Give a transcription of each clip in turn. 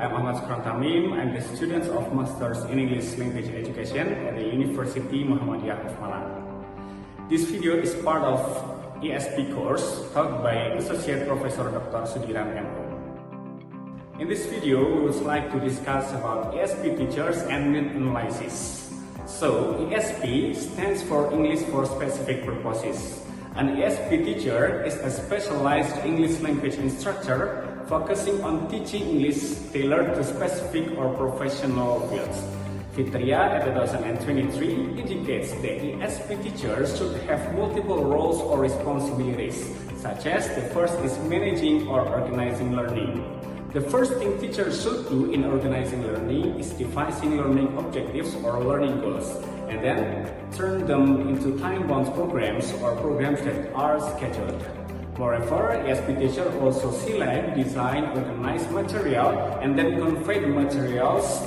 I'm Ahmad Syukron Tamim. I'm the student of Masters in English Language Education at the University Muhammadiyah of Malang. This video is part of ESP course taught by Associate Professor Dr. Syukron Tamim. In this video, we would like to discuss about ESP teachers and need analysis. So, ESP stands for English for Specific Purposes. An ESP teacher is a specialized English language instructor focusing on teaching English tailored to specific or professional fields. Fitria 2023 indicates that ESP teachers should have multiple roles or responsibilities, such as the first is managing or organizing learning. The first thing teachers should do in organizing learning is devising learning objectives or learning goals, and then turn them into time-bound programs or programs that are scheduled. Moreover, ESP teachers also select, design, organize material, and then convey the materials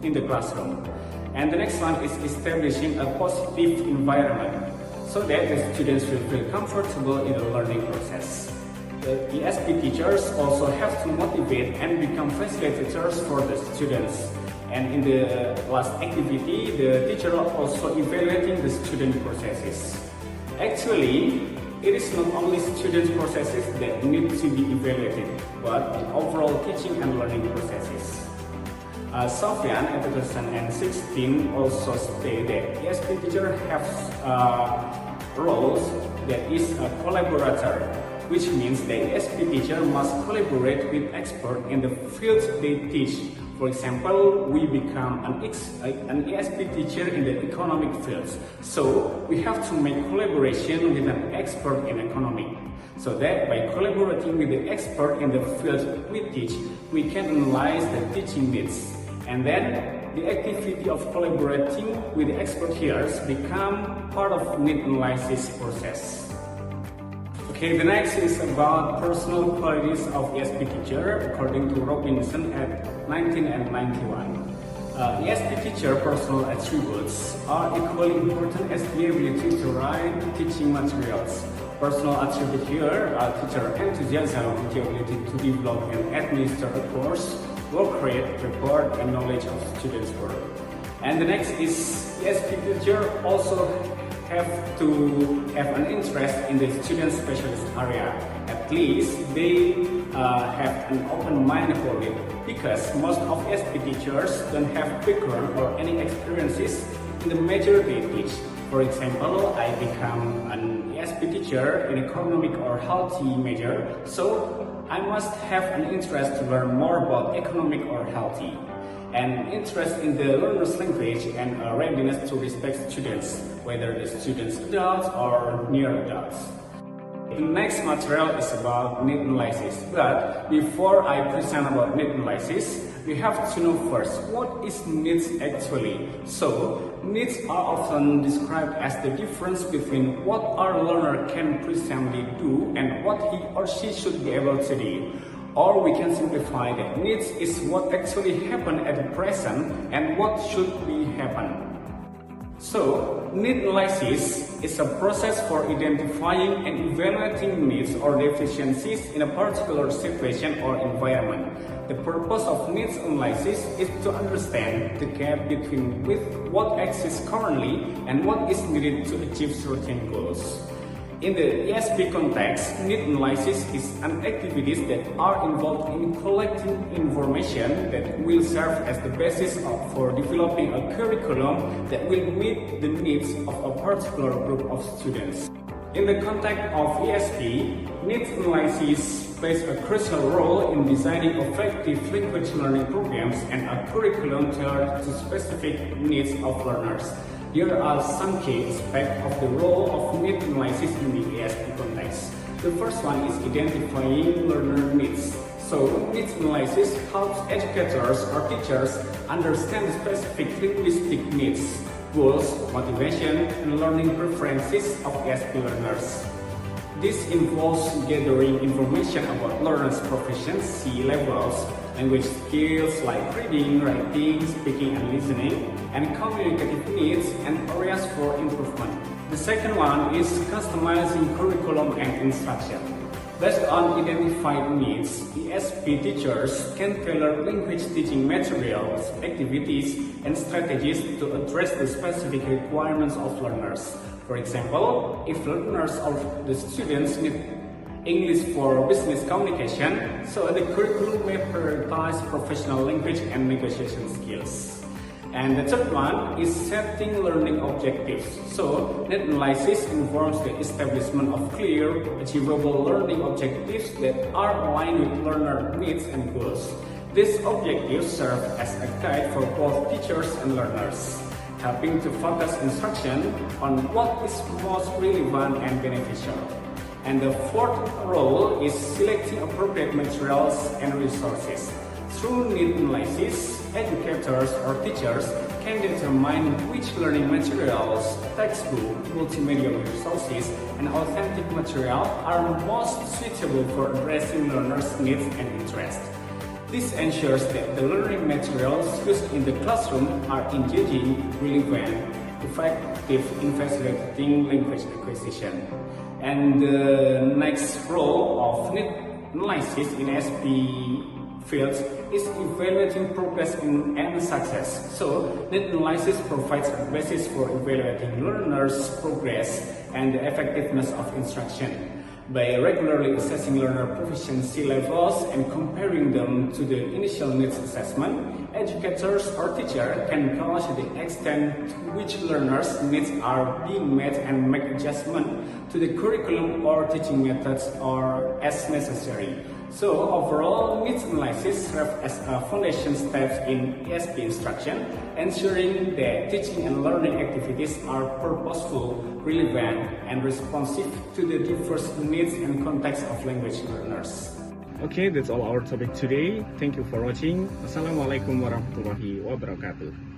in the classroom. And the next one is establishing a positive environment so that the students will feel comfortable in the learning process. The ESP teachers also have to motivate and become facilitators for the students. And in the last activity, the teacher also evaluating the student processes. Actually, it is not only student processes that need to be evaluated, but the overall teaching and learning processes. Sofian in 2016 also stated that ESP teacher have roles that is a collaborator, which means the ESP teacher must collaborate with experts in the fields they teach. For example, we become an ESP teacher in the economic fields, so we have to make collaboration with an expert in economics. So that by collaborating with the expert in the field we teach, we can analyze the teaching needs. And then the activity of collaborating with the expert here become part of need analysis process. Okay, the next is about personal qualities of ESP teacher according to Robinson at 1991. ESP teacher personal attributes are equally important as the ability to write teaching materials. Personal attributes here are teacher enthusiasm, the ability to develop and administer a course, work rate, report, and knowledge of students' work. And the next is ESP teacher also have to have an interest in the student specialist area. At least they have an open mind for it, because most of ESP teachers don't have background or any experiences in the major they teach. For example, I become an ESP teacher in economic or healthy major, so I must have an interest to learn more about economic or healthy, and interest in the learner's language and a readiness to respect students, whether the students adults or near adults. The next material is about need analysis, but before I present about need analysis, we have to know first what is needs actually. So, needs are often described as the difference between what our learner can presently do and what he or she should be able to do. Or we can simplify that needs is what actually happened at the present and what should be happen. So, need analysis is a process for identifying and evaluating needs or deficiencies in a particular situation or environment. The purpose of needs analysis is to understand the gap between what exists currently and what is needed to achieve certain goals. In the ESP context, need analysis is an activities that are involved in collecting information that will serve as the basis for developing a curriculum that will meet the needs of a particular group of students. In the context of ESP, needs analysis plays a crucial role in designing effective language learning programs and a curriculum tailored to specific needs of learners. Here are some key aspects of the role of need analysis in the ESP context. The first one is identifying learner needs. So, needs analysis helps educators or teachers understand the specific linguistic needs, goals, motivation, and learning preferences of ESP learners. This involves gathering information about learners' proficiency levels, language skills like reading, writing, speaking, and listening, and communicative needs and areas for improvement. The second one is customizing curriculum and instruction. Based on identified needs, ESP teachers can tailor language teaching materials, activities, and strategies to address the specific requirements of learners. For example, if learners or the students need English for business communication, so the curriculum may prioritize professional language and negotiation skills. And the third one is setting learning objectives. So, need analysis involves the establishment of clear, achievable learning objectives that are aligned with learner needs and goals. These objectives serve as a guide for both teachers and learners, helping to focus instruction on what is most relevant and beneficial. And the fourth role is selecting appropriate materials and resources. Through need analysis, educators or teachers can determine which learning materials, textbook, multimedia resources, and authentic material are most suitable for addressing learners' needs and interests. This ensures that the learning materials used in the classroom are engaging, relevant, effective in facilitating language acquisition. And the next role of need analysis in ESP fields is evaluating progress and success. So, need analysis provides a basis for evaluating learners' progress and the effectiveness of instruction. By regularly assessing learner proficiency levels and comparing them to the initial needs assessment, educators or teachers can gauge the extent to which learners' needs are being met and make adjustments to the curriculum or teaching methods or as necessary. So overall, needs analysis serves as a foundation step in ESP instruction, ensuring that teaching and learning activities are purposeful, relevant, and responsive to the diverse needs and context of language learners. Okay, that's all our topic today. Thank you for watching. Wassalamualaikum warahmatullahi wabarakatuh.